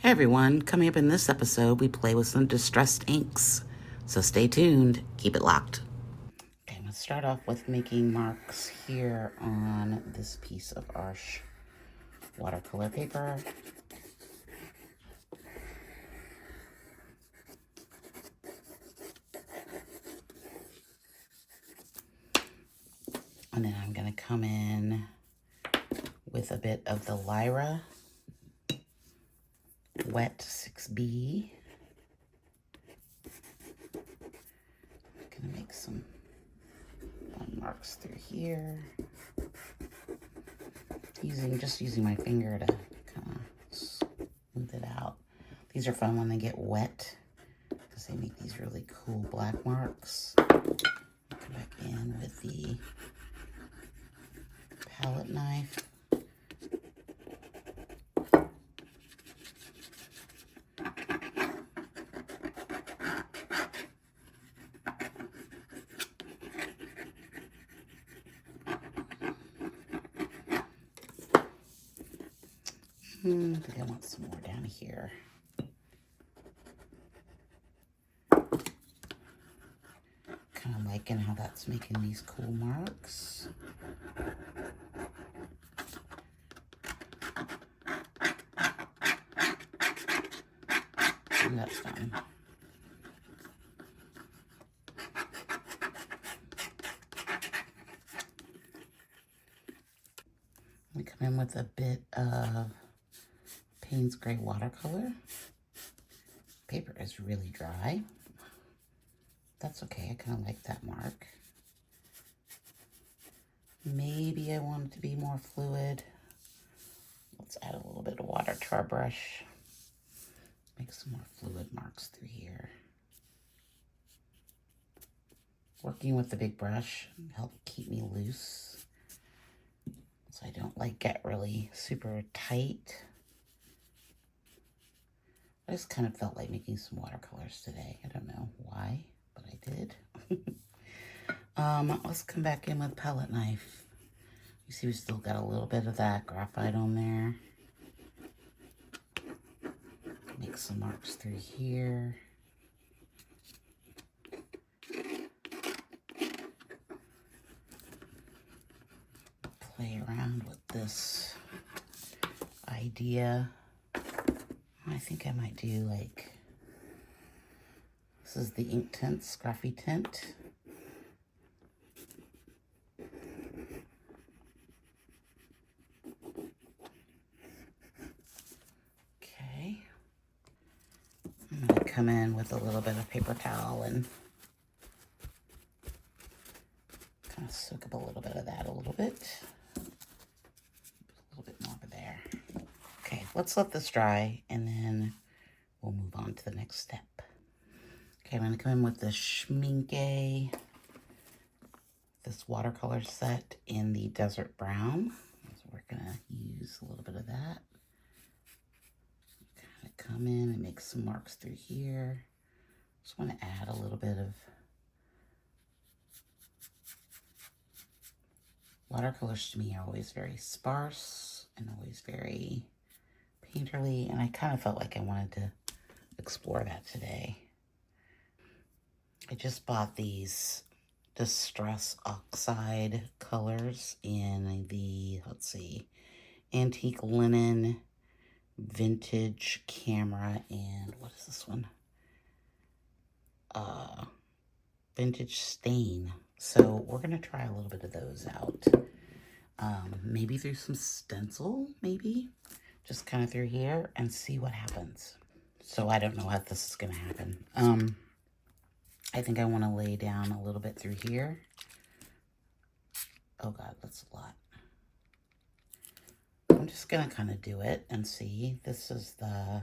Hey everyone, coming up in this episode, we play with some distressed inks. So stay tuned, keep it locked. Okay, I'm going to start off with making marks here on this piece of our watercolor paper. And then I'm going to come in with a bit of the Lyra Wet 6B. I'm going to make some marks through here. Just using my finger to kind of smooth it out. These are fun when they get wet because they make these really cool black marks. Come back in with the palette knife. I think I want some more down here. Kind of liking how that's making these cool marks. And that's done. We come in with a bit of Payne's Gray watercolor. Paper is really dry. That's okay, I kind of like that mark. Maybe I want it to be more fluid. Let's add a little bit of water to our brush. Make some more fluid marks through here. Working with the big brush helped keep me loose, so I don't get really super tight. I just kind of felt like making some watercolors today. I don't know why, but I did. Let's come back in with palette knife. You see we still got a little bit of that graphite on there. Make some marks through here. Play around with this idea. I think I might do this is the Inktense Scruffy Tint. Okay. I'm going to come in with a little bit of paper towel and kind of soak up a little bit of that a little bit. A little bit more over there. Okay, let's let this dry and then we'll move on to the next step. Okay, I'm going to come in with the Schmincke, this watercolor set in the Desert Brown. So we're going to use a little bit of that. Kind of come in and make some marks through here. Just want to add a little bit of watercolors. To me are always very sparse and always very painterly, and I kind of felt like I wanted to explore that today. I just bought these Distress Oxide colors in the, let's see, Antique Linen, Vintage Camera, and what is this one? Vintage Stain. So we're going to try a little bit of those out. Maybe through some stencil, maybe. Just kind of through here and see what happens. So I don't know how this is going to happen. I think I want to lay down a little bit through here. Oh God, that's a lot. I'm just going to kind of do it and see. This is that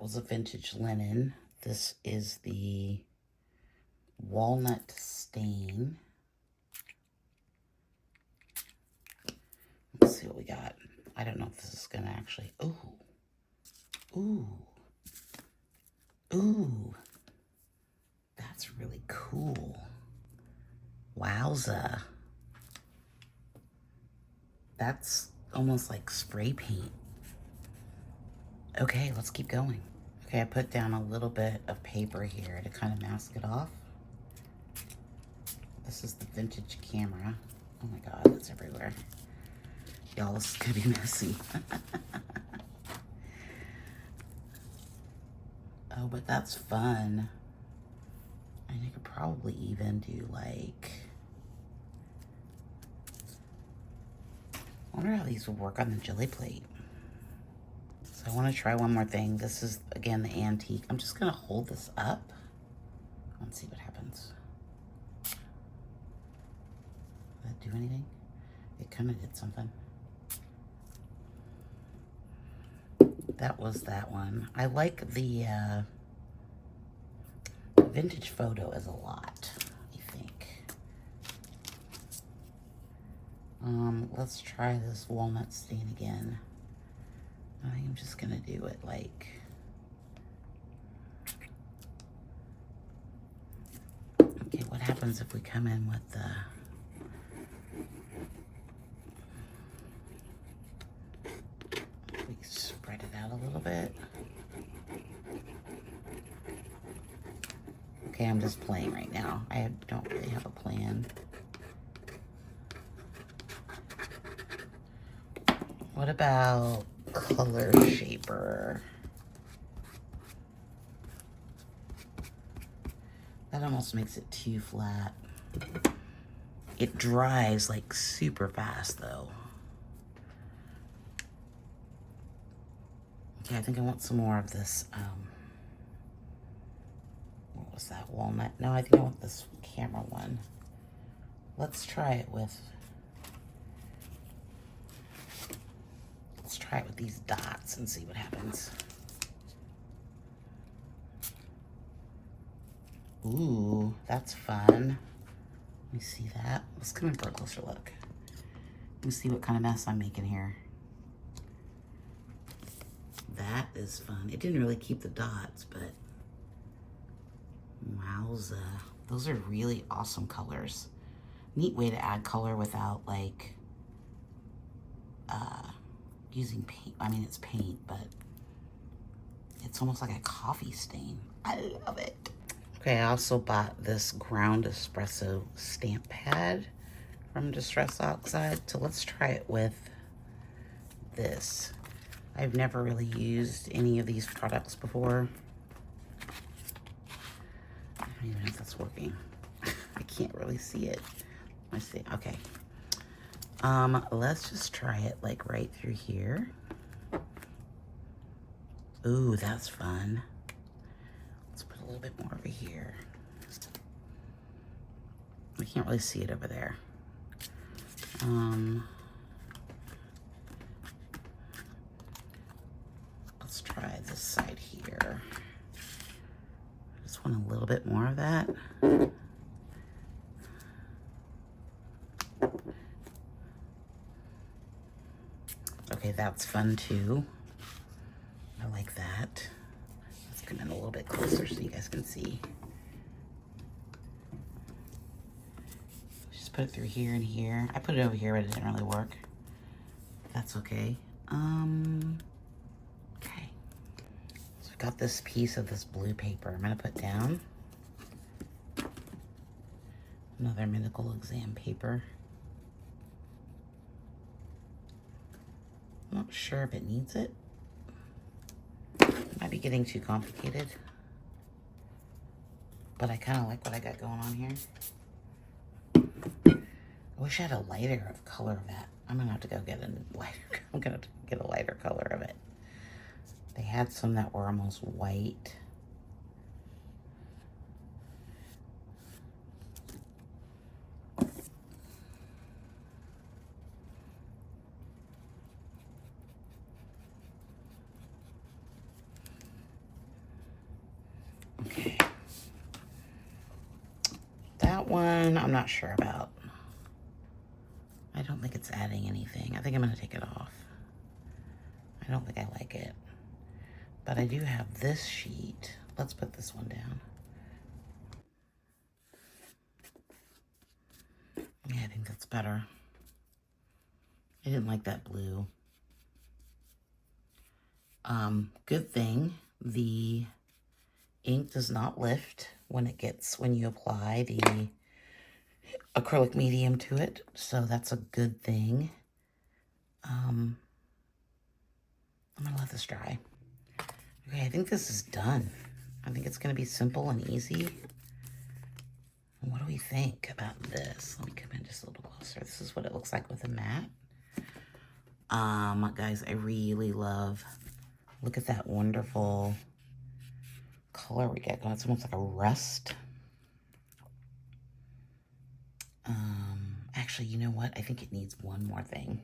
was a Vintage Linen. This is the Walnut Stain. Let's see what we got. I don't know if this is going to actually, ooh, that's really cool. Wowza. That's almost like spray paint. Okay, let's keep going. Okay, I put down a little bit of paper here to kind of mask it off. This is the vintage camera. Oh my God, it's everywhere. Y'all, this is gonna be messy. Oh, but that's fun. And you could probably even do like, I wonder how these would work on the jelly plate. So I want to try one more thing. This is, again, the antique. I'm just gonna hold this up. Let's see what happens. Did that do anything? It kind of did something. That was that one. I like the vintage photo is a lot, I think. Let's try this walnut stain again. I think I'm just gonna do it like, okay, what happens if we come in with the, we spread it out a little bit. Okay, I'm just playing right now. I don't really have a plan. What about color shaper? That almost makes it too flat. It dries like super fast though. Okay, I think I want some more of this, what was that, walnut? No, I think I want this camera one. Let's try it with, these dots and see what happens. Ooh, that's fun. Let me see that. Let's come in for a closer look. Let me see what kind of mess I'm making here. That is fun. It didn't really keep the dots, but wowza. Those are really awesome colors. Neat way to add color without like using paint. I mean, it's paint, but it's almost like a coffee stain. I love it. Okay, I also bought this ground espresso stamp pad from Distress Oxide. So let's try it with this. I've never really used any of these products before. I don't even know if that's working. I can't really see it. Let's see, okay. Let's just try it like right through here. Ooh, that's fun. Let's put a little bit more over here. I can't really see it over there. Let's try this side here. Just want a little bit more of that. Okay, that's fun too. I like that. Let's come in a little bit closer so you guys can see. Just put it through here and here. I put it over here, but it didn't really work. That's okay. Okay. So I've got this piece of this blue paper I'm gonna put down. Another medical exam paper. I'm not sure if it needs it. Might be getting too complicated. But I kind of like what I got going on here. I wish I had a lighter of color of that. I'm gonna have to go get a lighter. I'm gonna have to get a lighter color of it. They had some that were almost white. Okay. That one, I'm not sure about. I don't think it's adding anything. I think I'm gonna take it off. I don't think I like it. But I do have this sheet. Let's put this one down. Yeah, I think that's better. I didn't like that blue. Good thing the ink does not lift when you apply the acrylic medium to it. So that's a good thing. I'm gonna let this dry. Okay, I think this is done. I think it's gonna be simple and easy. What do we think about this? Let me come in just a little closer. This is what it looks like with a matte. Guys, I really love, look at that wonderful color we get going. It's almost like a rust. Actually, you know what? I think it needs one more thing.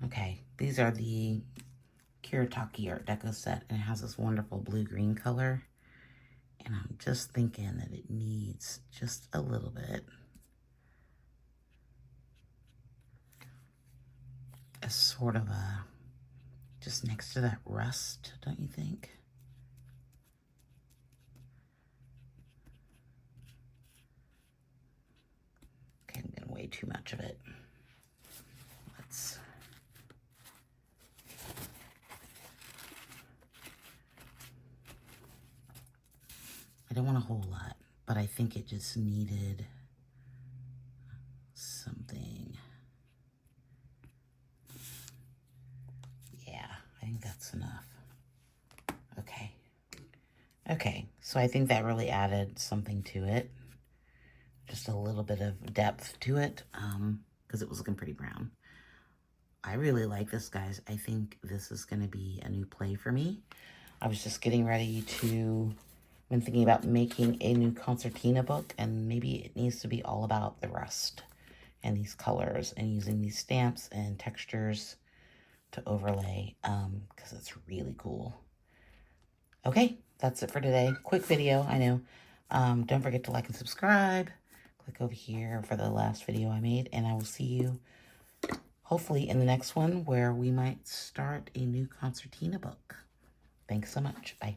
Okay, these are the Kiritaki Art Deco set, and it has this wonderful blue-green color. And I'm just thinking that it needs just a little bit. A sort of a, just next to that rust, don't you think? Okay, I'm getting way too much of it. I don't want a whole lot, but I think it just needed something. Yeah, I think that's enough. Okay. Okay, so I think that really added something to it. Just a little bit of depth to it, because it was looking pretty brown. I really like this, guys. I think this is going to be a new play for me. I was just getting ready to, been thinking about making a new concertina book, and maybe it needs to be all about the rust and these colors and using these stamps and textures to overlay, because it's really cool. Okay, that's it for today. Quick video, I know. Don't forget to like and subscribe. Click over here for the last video I made, and I will see you hopefully in the next one where we might start a new concertina book. Thanks so much. Bye.